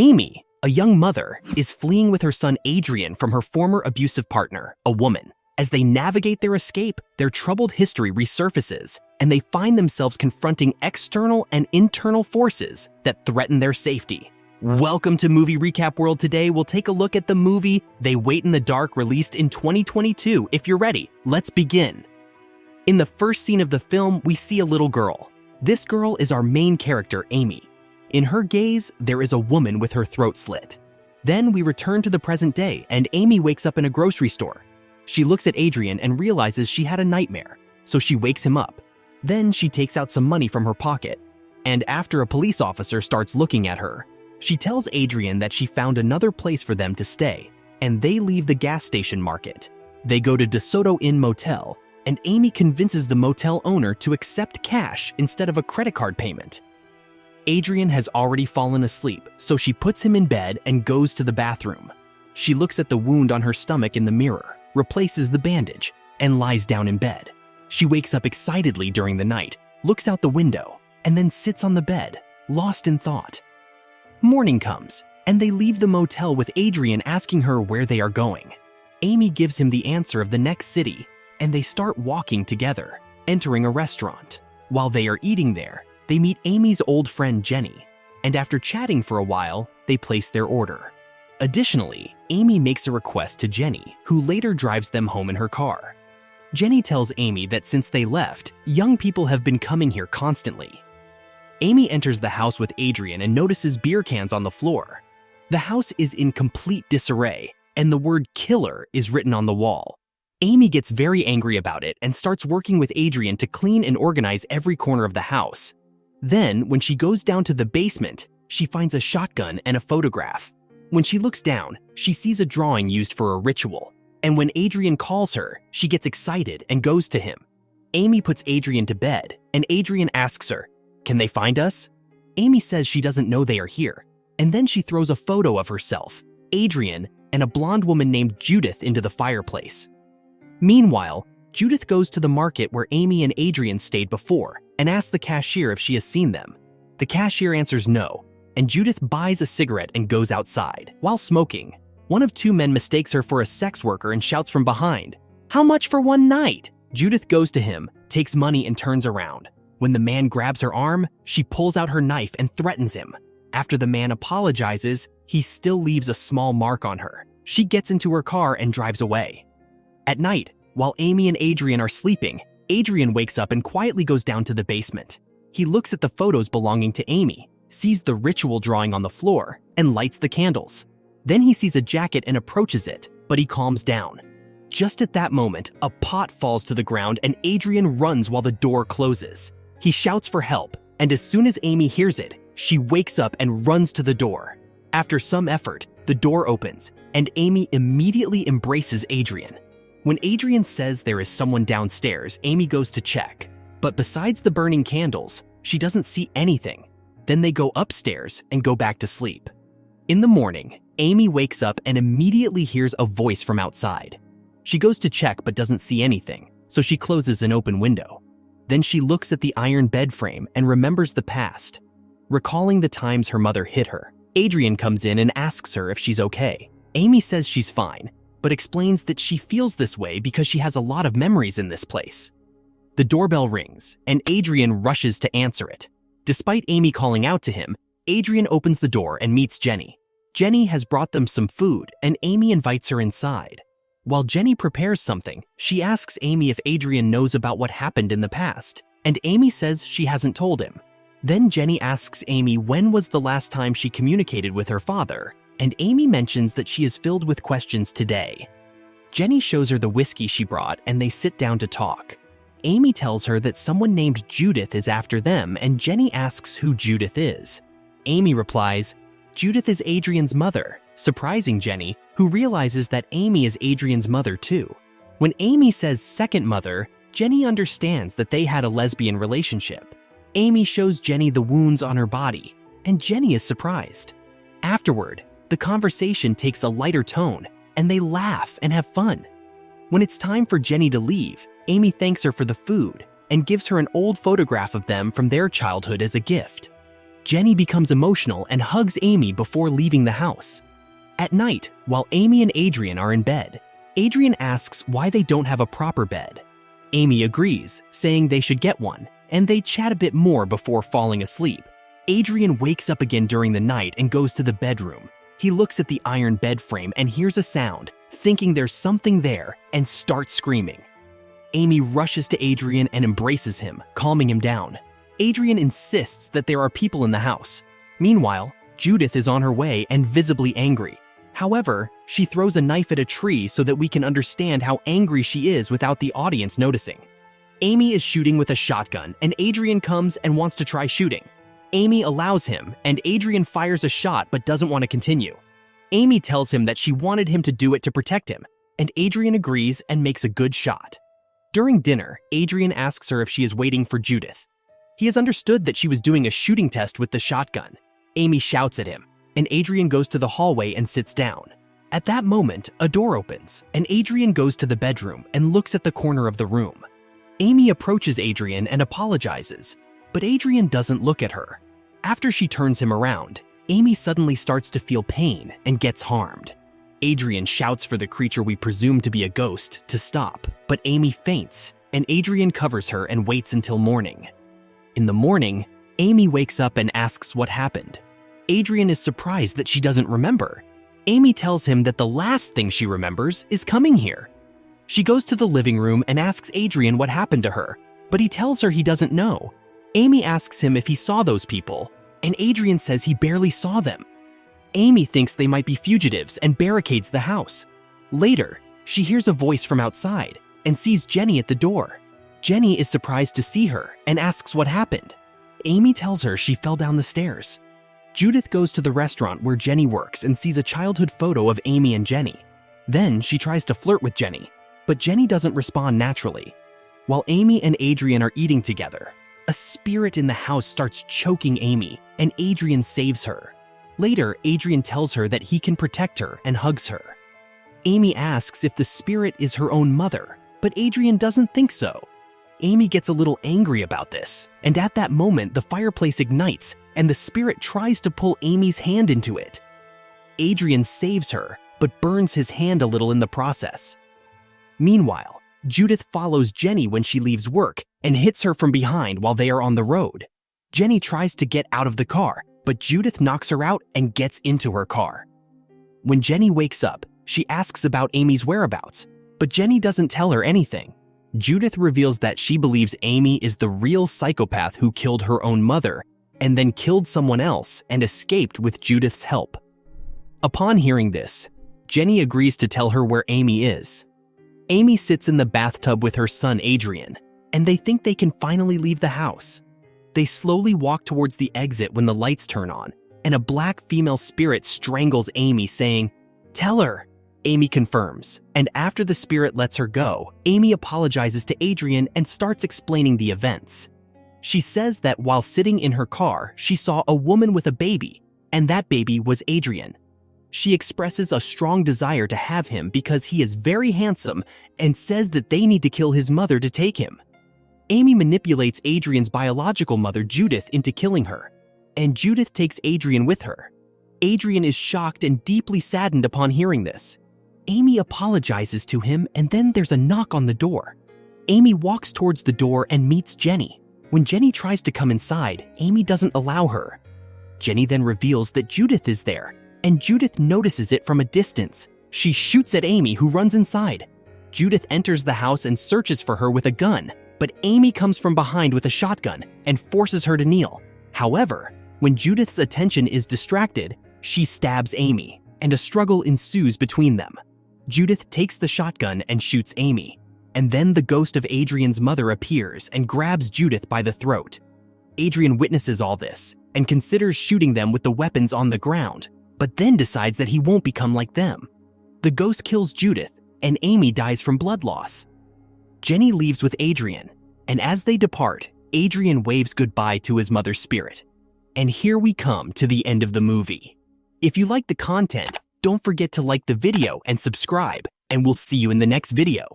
Amy, a young mother, is fleeing with her son Adrian from her former abusive partner, a woman. As they navigate their escape, their troubled history resurfaces, and they find themselves confronting external and internal forces that threaten their safety. Welcome to Movie Recap World. Today, we'll take a look at the movie They Wait in the Dark, released in 2022. If you're ready, let's begin. In the first scene of the film, we see a little girl. This girl is our main character, Amy. In her gaze, there is a woman with her throat slit. Then we return to the present day, and Amy wakes up in a grocery store. She looks at Adrian and realizes she had a nightmare, so she wakes him up. Then she takes out some money from her pocket, and after a police officer starts looking at her, she tells Adrian that she found another place for them to stay, and they leave the gas station market. They go to DeSoto Inn Motel, and Amy convinces the motel owner to accept cash instead of a credit card payment. Adrian has already fallen asleep, so she puts him in bed and goes to the bathroom. She looks at the wound on her stomach in the mirror, replaces the bandage, and lies down in bed. She wakes up excitedly during the night, looks out the window, and then sits on the bed, lost in thought. Morning comes, and they leave the motel with Adrian asking her where they are going. Amy gives him the answer of the next city, and they start walking together, entering a restaurant. While they are eating there, they meet Amy's old friend Jenny, and after chatting for a while, they place their order. Additionally, Amy makes a request to Jenny, who later drives them home in her car. Jenny tells Amy that since they left, young people have been coming here constantly. Amy enters the house with Adrian and notices beer cans on the floor. The house is in complete disarray, and the word killer is written on the wall. Amy gets very angry about it and starts working with Adrian to clean and organize every corner of the house. Then, when she goes down to the basement, she finds a shotgun and a photograph. When she looks down, she sees a drawing used for a ritual, and when Adrian calls her, she gets excited and goes to him. Amy puts Adrian to bed, and Adrian asks her, "Can they find us?" Amy says she doesn't know they are here, and then she throws a photo of herself, Adrian, and a blonde woman named Judith into the fireplace. Meanwhile, Judith goes to the market where Amy and Adrian stayed before and asks the cashier if she has seen them. The cashier answers no, and Judith buys a cigarette and goes outside. While smoking, one of two men mistakes her for a sex worker and shouts from behind, "How much for one night?" Judith goes to him, takes money, and turns around. When the man grabs her arm, she pulls out her knife and threatens him. After the man apologizes, he still leaves a small mark on her. She gets into her car and drives away. At night, while Amy and Adrian are sleeping, Adrian wakes up and quietly goes down to the basement. He looks at the photos belonging to Amy, sees the ritual drawing on the floor, and lights the candles. Then he sees a jacket and approaches it, but he calms down. Just at that moment, a pot falls to the ground and Adrian runs while the door closes. He shouts for help, and as soon as Amy hears it, she wakes up and runs to the door. After some effort, the door opens, and Amy immediately embraces Adrian. When Adrian says there is someone downstairs, Amy goes to check. But besides the burning candles, she doesn't see anything. Then they go upstairs and go back to sleep. In the morning, Amy wakes up and immediately hears a voice from outside. She goes to check but doesn't see anything, so she closes an open window. Then she looks at the iron bed frame and remembers the past, recalling the times her mother hit her. Adrian comes in and asks her if she's okay. Amy says she's fine, but explains that she feels this way because she has a lot of memories in this place. The doorbell rings, and Adrian rushes to answer it. Despite Amy calling out to him, Adrian opens the door and meets Jenny. Jenny has brought them some food, and Amy invites her inside. While Jenny prepares something, she asks Amy if Adrian knows about what happened in the past, and Amy says she hasn't told him. Then Jenny asks Amy when was the last time she communicated with her father, and Amy mentions that she is filled with questions today. Jenny shows her the whiskey she brought, and they sit down to talk. Amy tells her that someone named Judith is after them, and Jenny asks who Judith is. Amy replies, "Judith is Adrian's mother," surprising Jenny, who realizes that Amy is Adrian's mother too. When Amy says second mother, Jenny understands that they had a lesbian relationship. Amy shows Jenny the wounds on her body, and Jenny is surprised. Afterward, the conversation takes a lighter tone, and they laugh and have fun. When it's time for Jenny to leave, Amy thanks her for the food and gives her an old photograph of them from their childhood as a gift. Jenny becomes emotional and hugs Amy before leaving the house. At night, while Amy and Adrian are in bed, Adrian asks why they don't have a proper bed. Amy agrees, saying they should get one, and they chat a bit more before falling asleep. Adrian wakes up again during the night and goes to the bedroom. He looks at the iron bed frame and hears a sound, thinking there's something there, and starts screaming. Amy rushes to Adrian and embraces him, calming him down. Adrian insists that there are people in the house. Meanwhile, Judith is on her way and visibly angry. However, she throws a knife at a tree so that we can understand how angry she is without the audience noticing. Amy is shooting with a shotgun, and Adrian comes and wants to try shooting. Amy allows him, and Adrian fires a shot but doesn't want to continue. Amy tells him that she wanted him to do it to protect him, and Adrian agrees and makes a good shot. During dinner, Adrian asks her if she is waiting for Judith. He has understood that she was doing a shooting test with the shotgun. Amy shouts at him, and Adrian goes to the hallway and sits down. At that moment, a door opens, and Adrian goes to the bedroom and looks at the corner of the room. Amy approaches Adrian and apologizes, but Adrian doesn't look at her. After she turns him around, Amy suddenly starts to feel pain and gets harmed. Adrian shouts for the creature we presume to be a ghost to stop, but Amy faints, and Adrian covers her and waits until morning. In the morning, Amy wakes up and asks what happened. Adrian is surprised that she doesn't remember. Amy tells him that the last thing she remembers is coming here. She goes to the living room and asks Adrian what happened to her, but he tells her he doesn't know. Amy asks him if he saw those people, and Adrian says he barely saw them. Amy thinks they might be fugitives and barricades the house. Later, she hears a voice from outside and sees Jenny at the door. Jenny is surprised to see her and asks what happened. Amy tells her she fell down the stairs. Judith goes to the restaurant where Jenny works and sees a childhood photo of Amy and Jenny. Then she tries to flirt with Jenny, but Jenny doesn't respond naturally. While Amy and Adrian are eating together, a spirit in the house starts choking Amy, and Adrian saves her. Later, Adrian tells her that he can protect her and hugs her. Amy asks if the spirit is her own mother, but Adrian doesn't think so. Amy gets a little angry about this, and at that moment the fireplace ignites and the spirit tries to pull Amy's hand into it. Adrian saves her, but burns his hand a little in the process. Meanwhile, Judith follows Jenny when she leaves work and hits her from behind while they are on the road. Jenny tries to get out of the car, but Judith knocks her out and gets into her car. When Jenny wakes up, she asks about Amy's whereabouts, but Jenny doesn't tell her anything. Judith reveals that she believes Amy is the real psychopath who killed her own mother and then killed someone else and escaped with Judith's help. Upon hearing this, Jenny agrees to tell her where Amy is. Amy sits in the bathtub with her son Adrian, and they think they can finally leave the house. They slowly walk towards the exit when the lights turn on, and a black female spirit strangles Amy, saying, "Tell her." Amy confirms, and after the spirit lets her go, Amy apologizes to Adrian and starts explaining the events. She says that while sitting in her car, she saw a woman with a baby, and that baby was Adrian. She expresses a strong desire to have him because he is very handsome and says that they need to kill his mother to take him. Amy manipulates Adrian's biological mother, Judith, into killing her, and Judith takes Adrian with her. Adrian is shocked and deeply saddened upon hearing this. Amy apologizes to him, and then there's a knock on the door. Amy walks towards the door and meets Jenny. When Jenny tries to come inside, Amy doesn't allow her. Jenny then reveals that Judith is there, and Judith notices it from a distance. She shoots at Amy, who runs inside. Judith enters the house and searches for her with a gun, but Amy comes from behind with a shotgun and forces her to kneel. However, when Judith's attention is distracted, she stabs Amy, and a struggle ensues between them. Judith takes the shotgun and shoots Amy, and then the ghost of Adrian's mother appears and grabs Judith by the throat. Adrian witnesses all this and considers shooting them with the weapons on the ground, but then decides that he won't become like them. The ghost kills Judith, and Amy dies from blood loss. Jenny leaves with Adrian, and as they depart, Adrian waves goodbye to his mother's spirit. And here we come to the end of the movie. If you like the content, don't forget to like the video and subscribe, and we'll see you in the next video.